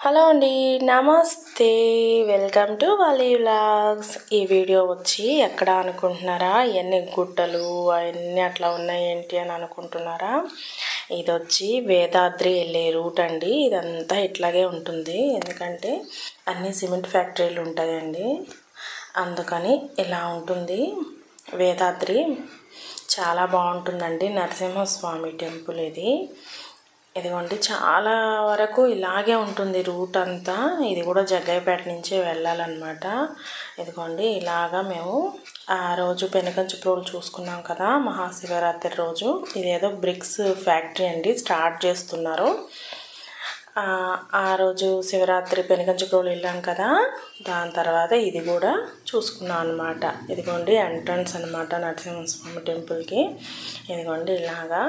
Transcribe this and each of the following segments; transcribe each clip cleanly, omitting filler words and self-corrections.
Hello అండి, నమస్తే. Welcome to వాలి వ్లాగ్స్. ఈ వీడియో వచ్చి ఎక్కడ అనుకుంటున్నారా? ఎన్ని గుట్టలు అవన్నీ అట్లా ఉన్నాయి ఏంటి అని అనుకుంటున్నారా? ఇది వచ్చి వేదాద్రి వెళ్ళే రూట్ అండి. ఇదంతా ఇట్లాగే ఉంటుంది, ఎందుకంటే అన్ని సిమెంట్ ఫ్యాక్టరీలు ఉంటాయండి, అందుకని ఇలా ఉంటుంది. వేదాద్రి చాలా బాగుంటుందండి. నరసింహస్వామి టెంపుల్ ఇది. ఇదిగోండి, చాలా వరకు ఇలాగే ఉంటుంది రూట్ అంతా. ఇది కూడా జగ్గయ్యపేట నుంచే వెళ్ళాలన్నమాట. ఇదిగోండి, ఇలాగా మేము ఆ రోజు పెనుకంచిప్రోలు చూసుకున్నాం కదా, మహాశివరాత్రి రోజు. ఇదేదో బ్రిక్స్ ఫ్యాక్టరీ అండి, స్టార్ట్ చేస్తున్నారు. ఆ రోజు శివరాత్రి పెనుకంచిప్రోలు వెళ్ళాం కదా, దాని తర్వాత ఇది కూడా చూసుకున్నాం అనమాట. ఇదిగోండి ఎంట్రన్స్ అనమాట నరసింహస్వామి టెంపుల్కి. ఇదిగోండి ఇలాగా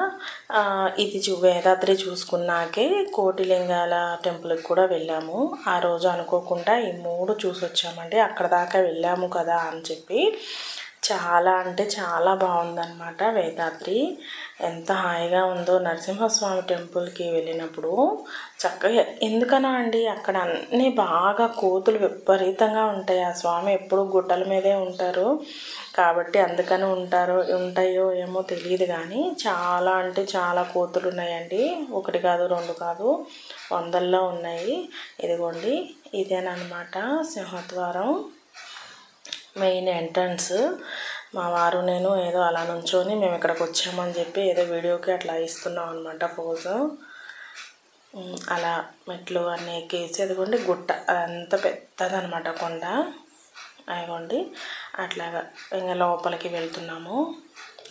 ఇది వేదాద్రి చూసుకున్నాకే కోటిలింగాల టెంపుల్కి కూడా వెళ్ళాము. ఆ రోజు అనుకోకుండా ఈ 3 చూసి వచ్చామండి. అక్కడ దాకా వెళ్ళాము కదా అని చెప్పి. చాలా అంటే చాలా బాగుందన్నమాట వేదాద్రి. ఎంత హాయిగా ఉందో నరసింహస్వామి టెంపుల్కి వెళ్ళినప్పుడు. చక్కగా ఎందుకనా అండి, అక్కడ అన్నీ బాగా కోతులు విపరీతంగా ఉంటాయి. ఆ స్వామి ఎప్పుడు గుట్టల మీదే ఉంటారు కాబట్టి అందుకని ఉంటాయో ఏమో తెలియదు, కానీ చాలా అంటే చాలా కోతులు ఉన్నాయండి. 1 కాదు 2 కాదు, వందల్లో ఉన్నాయి. ఇదిగోండి, ఇదేనమాట సింహద్వారం, మెయిన్ ఎంట్రన్స్. మా వారు నేను ఏదో అలా నుంచొని మేము ఇక్కడికి వచ్చామని చెప్పి ఏదో వీడియోకి అట్లా ఇస్తున్నాం అనమాట పోజు. అలా మెట్లు అన్నీ ఎక్కేసి, అదిగోండి గుట్ట, అదంతా పెద్దదనమాట కొండ. అదిగోండి అట్లాగా ఇంకా లోపలికి వెళ్తున్నాము.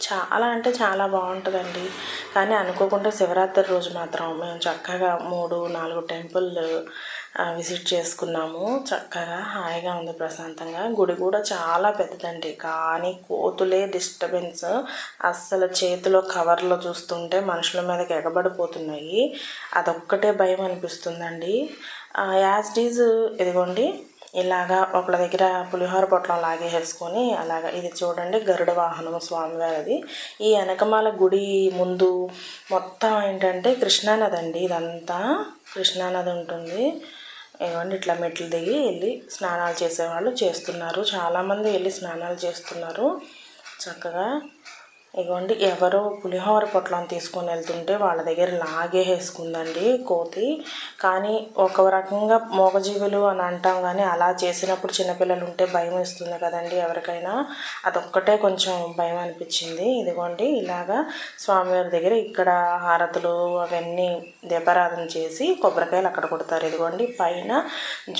చాలా అంటే చాలా బాగుంటుందండి. కానీ అనుకోకుండా శివరాత్రి రోజు మాత్రం మేము చక్కగా 3-4 టెంపుల్ విజిట్ చేసుకున్నాము. చక్కగా హాయిగా ఉంది, ప్రశాంతంగా. గుడి కూడా చాలా పెద్దదండి, కానీ కోతులే డిస్టర్బెన్స్. అస్సలు చేతిలో కవర్లో చూస్తుంటే మనుషుల మీదకి ఎగబడిపోతున్నాయి. అదొక్కటే భయం అనిపిస్తుందండి. యాజ్ డీజ్ ఇదిగోండి ఇలాగా ఒకళ్ళ దగ్గర పులిహోర పొట్లం లాగేసుకొని అలాగా. ఇది చూడండి గరుడ వాహనం స్వామివారిది. ఈ వెనకమాల గుడి ముందు మొత్తం ఏంటంటే కృష్ణానది అండి. ఇదంతా కృష్ణానది ఉంటుంది. ఇవ్వండి ఇట్లా మెట్లు దిగి వెళ్ళి స్నానాలు చేసేవాళ్ళు చేస్తున్నారు. చాలామంది వెళ్ళి స్నానాలు చేస్తున్నారు చక్కగా. ఇగోండి ఎవరో పులిహోర పొట్లం తీసుకొని వెళ్తుంటే వాళ్ళ దగ్గర లాగేసుకుందండి కోతి. కానీ ఒక రకంగా మూగజీవులు అని అంటాం, కానీ అలా చేసినప్పుడు చిన్నపిల్లలు ఉంటే భయం వేస్తుంది కదండి ఎవరికైనా. అదొక్కటే కొంచెం భయం అనిపించింది. ఇదిగోండి ఇలాగా స్వామివారి దగ్గర ఇక్కడ హారతులు అవన్నీ దీపారాధన చేసి కొబ్బరికాయలు అక్కడ కొడతారు. ఇదిగోండి పైన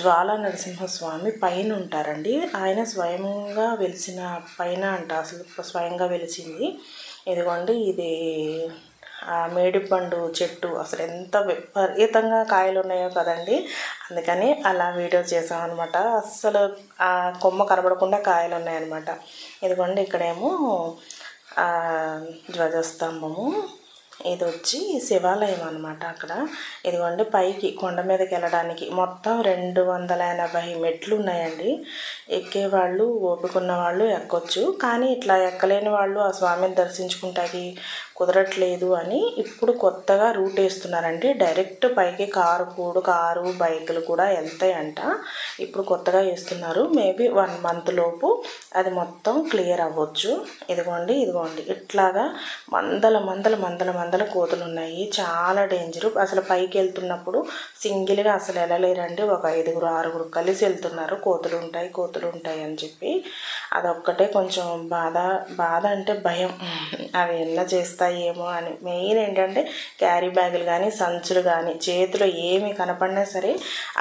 జ్వాలా నరసింహస్వామి పైన ఉంటారండి. ఆయన స్వయంగా వెలిసిన పైన అంట, అసలు స్వయంగా వెలిసింది. ఇదిగోండి ఇది మేడిపండు చెట్టు, అసలు ఎంత విపరీతంగా కాయలు ఉన్నాయో కదండి. అందుకని అలా వీడియో చేసామన్నమాట. అస్సలు ఆ కొమ్మ కనబడకుండా కాయలు ఉన్నాయన్నమాట. ఇదిగోండి ఇక్కడేమో ధ్వజస్తంభము. ఇది వచ్చి శివాలయం అనమాట అక్కడ. ఇదిగోండి పైకి కొండ మీదకి వెళ్ళడానికి మొత్తం 280 మెట్లు ఉన్నాయండి. ఎక్కేవాళ్ళు ఓపికన్న వాళ్ళు ఎక్కొచ్చు, కానీ ఇట్లా ఎక్కలేని వాళ్ళు ఆ స్వామిని దర్శించుకుంటాకి కుదరట్లేదు అని ఇప్పుడు కొత్తగా రూట్ వేస్తున్నారండి. డైరెక్ట్ పైకి కారు బైకులు కూడా వెళ్తాయంట. ఇప్పుడు కొత్తగా వేస్తున్నారు. మేబీ 1 మంత్ లోపు అది మొత్తం క్లియర్ అవ్వచ్చు. ఇదిగోండి ఇట్లాగా మందల కోతులు ఉన్నాయి. చాలా డేంజరు. అసలు పైకి వెళ్తున్నప్పుడు సింగిల్గా అసలు వెళ్ళలేరండి. ఒక 5-6 కలిసి వెళ్తున్నారు. కోతులు ఉంటాయి అని చెప్పి. అదొక్కటే కొంచెం బాధ అంటే భయం, అవి ఎలా చేస్తాయేమో అని. మెయిన్ ఏంటంటే క్యారీ బ్యాగులు కానీ సంచులు కానీ చేతిలో ఏమి కనపడినా సరే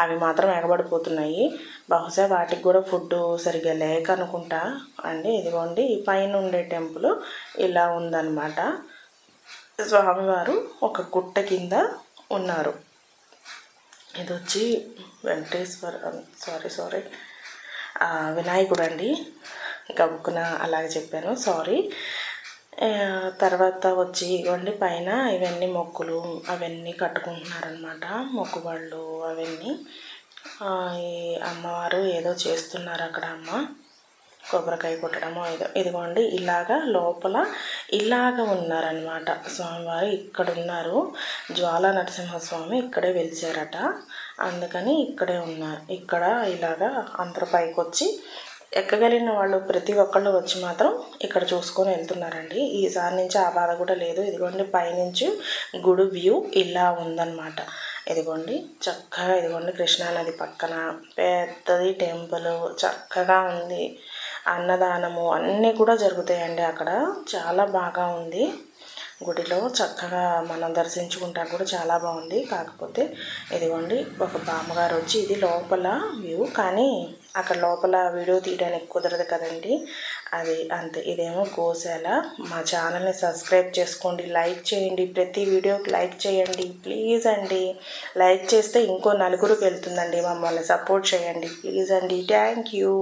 అవి మాత్రం ఎగబడిపోతున్నాయి. బహుశా వాటికి కూడా ఫుడ్ సరిగ్గా లేక అనుకుంటా అండి. ఇదిగోండి ఈ పైన ఉండే టెంపుల్ ఇలా ఉందన్నమాట. స్వామివారు ఒక గుట్ట కింద ఉన్నారు. ఇది వచ్చి వినాయకుడు అండి. గబుక్కున అలాగే చెప్పాను, సారీ. తర్వాత వచ్చి ఇవ్వండి పైన ఇవన్నీ మొక్కులు అవన్నీ కట్టుకుంటున్నారనమాట, మొక్కుబళ్ళు అవన్నీ. ఈ అమ్మవారు ఏదో చేస్తున్నారు అక్కడ. అమ్మ కొబ్బరికాయ కొట్టడమో ఏదో. ఇదిగోండి ఇలాగా లోపల ఇలాగ ఉన్నారనమాట స్వామివారు. ఇక్కడ ఉన్నారు, జ్వాలా నరసింహస్వామి ఇక్కడే వెలిచారట, అందుకని ఇక్కడే ఉన్నారు. ఇక్కడ ఇలాగా అందరూ పైకి వచ్చి ఎక్కగలిగిన వాళ్ళు ప్రతి ఒక్కళ్ళు వచ్చి మాత్రం ఇక్కడ చూసుకొని వెళ్తున్నారండి. ఈసారి నుంచి ఆ బాధ కూడా లేదు. ఇదిగోండి పైనుంచి గుడి వ్యూ ఇలా ఉందన్నమాట. ఇదిగోండి చక్కగా, ఇదిగోండి కృష్ణానది పక్కన పెద్దది టెంపుల్ చక్కగా ఉంది. అన్నదానము అన్నీ కూడా జరుగుతాయండి అక్కడ. చాలా బాగా ఉంది. గుడిలో చక్కగా మనం దర్శించుకుంటా కూడా చాలా బాగుంది. కాకపోతే ఇదిగోండి ఒక బామ్మగారు వచ్చి, ఇది లోపల వ్యూ, కానీ అక్కడ లోపల వీడియో తీయడానికి కుదరదు కదండి, అది అంతే. ఇదేమో గోశాల. మా ఛానల్ని సబ్స్క్రైబ్ చేసుకోండి, లైక్ చేయండి, ప్రతి వీడియోకి లైక్ చేయండి ప్లీజ్ అండి. లైక్ చేస్తే ఇంకో నలుగురికి వెళ్తుందండి. మమ్మల్ని సపోర్ట్ చేయండి ప్లీజ్ అండి. Thank you.